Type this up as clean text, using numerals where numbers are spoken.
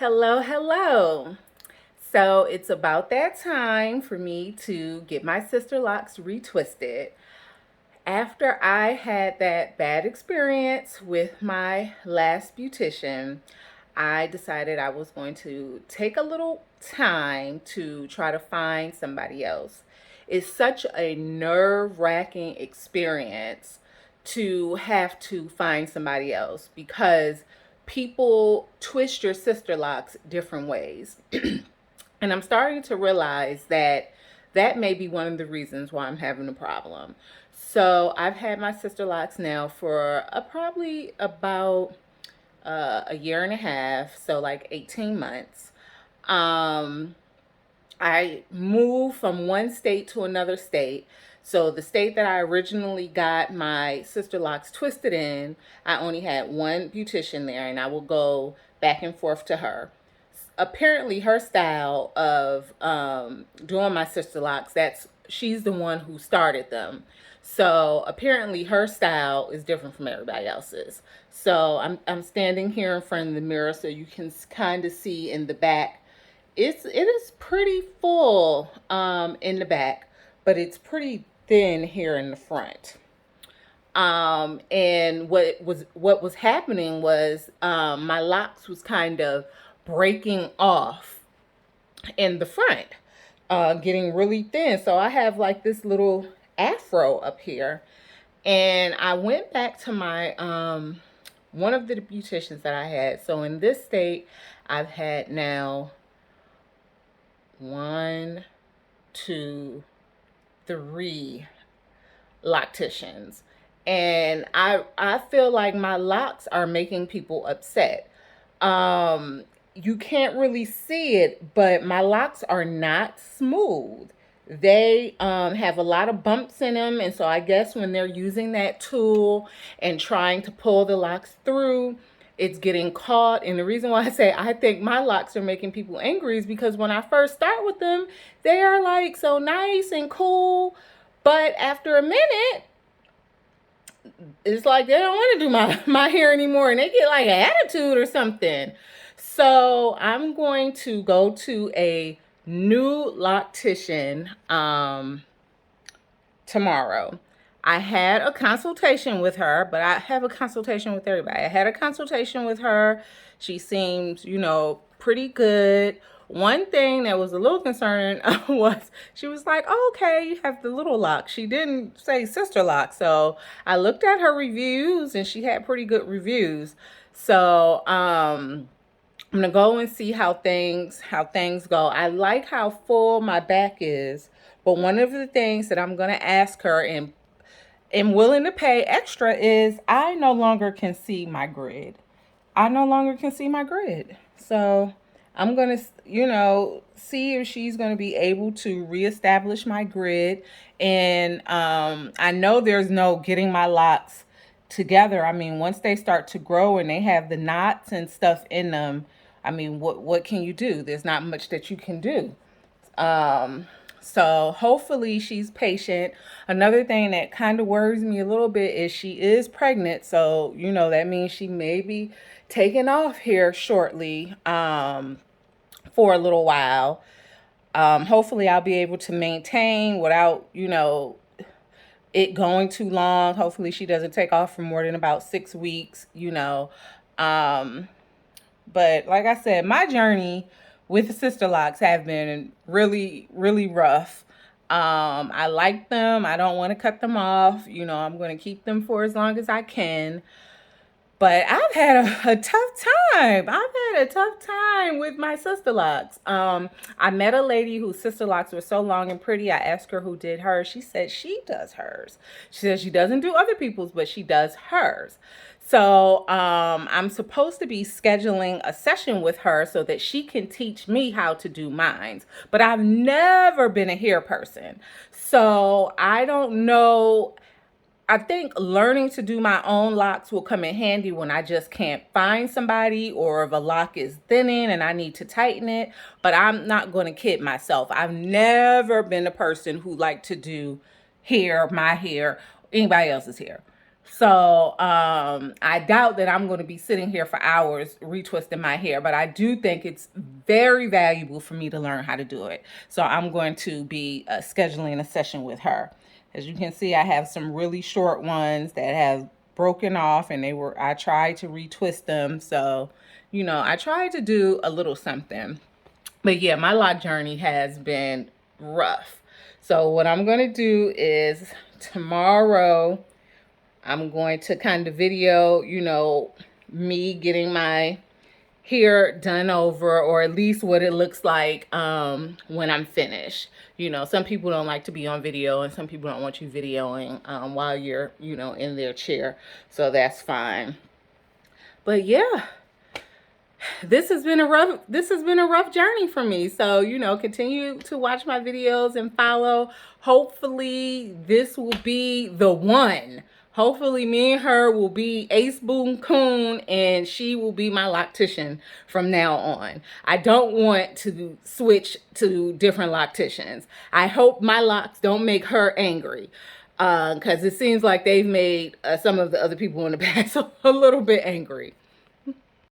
Hello, hello. So it's about that time for me to get my sister locks retwisted. After I had that bad experience with my last beautician, I decided I was going to take a little time to try to find somebody else. It's such a nerve-wracking experience to have to find somebody else because people twist your sister locks different ways. And I'm starting to realize that that may be one of the reasons why I'm having a problem. So I've had my sister locks now for probably about a year and a half, so like 18 months. Um, I moved from one state to another state. So the state that I originally got my sister locks twisted in, I only had one beautician there, and I will go back and forth to her. Apparently, her style of doing my sister locks, she's the one who started them. So apparently, her style is different from everybody else's. So I'm standing here in front of the mirror, so you can kind of see in the back it is pretty full in the back, but it's pretty thin here in the front. And what was happening was my locks was kind of breaking off in the front, getting really thin. So I have like this little afro up here, and I went back to my one of the beauticians that I had. So in this state, I've had now one, two, three locticians. And I feel like my locks are making people upset. You can't really see it, but my locks are not smooth. They have a lot of bumps in them, and so I guess when they're using that tool and trying to pull the locks through, it's getting caught. And the reason why I say I think my locks are making people angry is because when I first start with them, they are like so nice and cool, but after a minute, it's like they don't want to do my hair anymore, and they get like an attitude or something. So I'm going to go to a new loctician tomorrow. I had a consultation with her, but I have a consultation with everybody. I had a consultation with her. She seems, pretty good. One thing that was a little concerning was she was like, oh, okay, you have the little lock. She didn't say sister lock. So I looked at her reviews and she had pretty good reviews. So I'm gonna go and see how things go. I like how full my back is, but one of the things that I'm gonna ask her and am willing to pay extra is I no longer can see my grid. I no longer can see my grid. So I'm going to, see if she's going to be able to reestablish my grid. And I know there's no getting my locks together. I mean, once they start to grow and they have the knots and stuff in them, I mean, what can you do? There's not much that you can do. So hopefully she's patient. Another thing that kind of worries me a little bit is she is pregnant. So, that means she may be taking off here shortly for a little while. Hopefully I'll be able to maintain without, it going too long. Hopefully she doesn't take off for more than about 6 weeks. But like I said, my journey with the sister locks have been really, really rough. I like them. I don't want to cut them off. I'm going to keep them for as long as I can. But I've had a tough time. I've had a tough time with my sister locks. I met a lady whose sister locks were so long and pretty. I asked her who did hers. She said she does hers. She says she doesn't do other people's, but she does hers. So I'm supposed to be scheduling a session with her so that she can teach me how to do mine. But I've never been a hair person. So I don't know. I think learning to do my own locks will come in handy when I just can't find somebody or if a lock is thinning and I need to tighten it. But I'm not going to kid myself. I've never been a person who liked to do my hair, anybody else's hair. So I doubt that I'm going to be sitting here for hours retwisting my hair, but I do think it's very valuable for me to learn how to do it. So I'm going to be scheduling a session with her. As you can see, I have some really short ones that have broken off, and I tried to retwist them. So, I tried to do a little something. But yeah, my lock journey has been rough. So what I'm going to do is tomorrow I'm going to kind of video, me getting my hair done over, or at least what it looks like when I'm finished. Some people don't like to be on video, and some people don't want you videoing while you're, in their chair. So that's fine. But yeah, this has been a rough journey for me. So, continue to watch my videos and follow. Hopefully this will be the one. Hopefully me and her will be Ace Boon Coon, and she will be my loctician from now on. I don't want to switch to different locticians. I hope my locks don't make her angry, because it seems like they've made some of the other people in the past a little bit angry.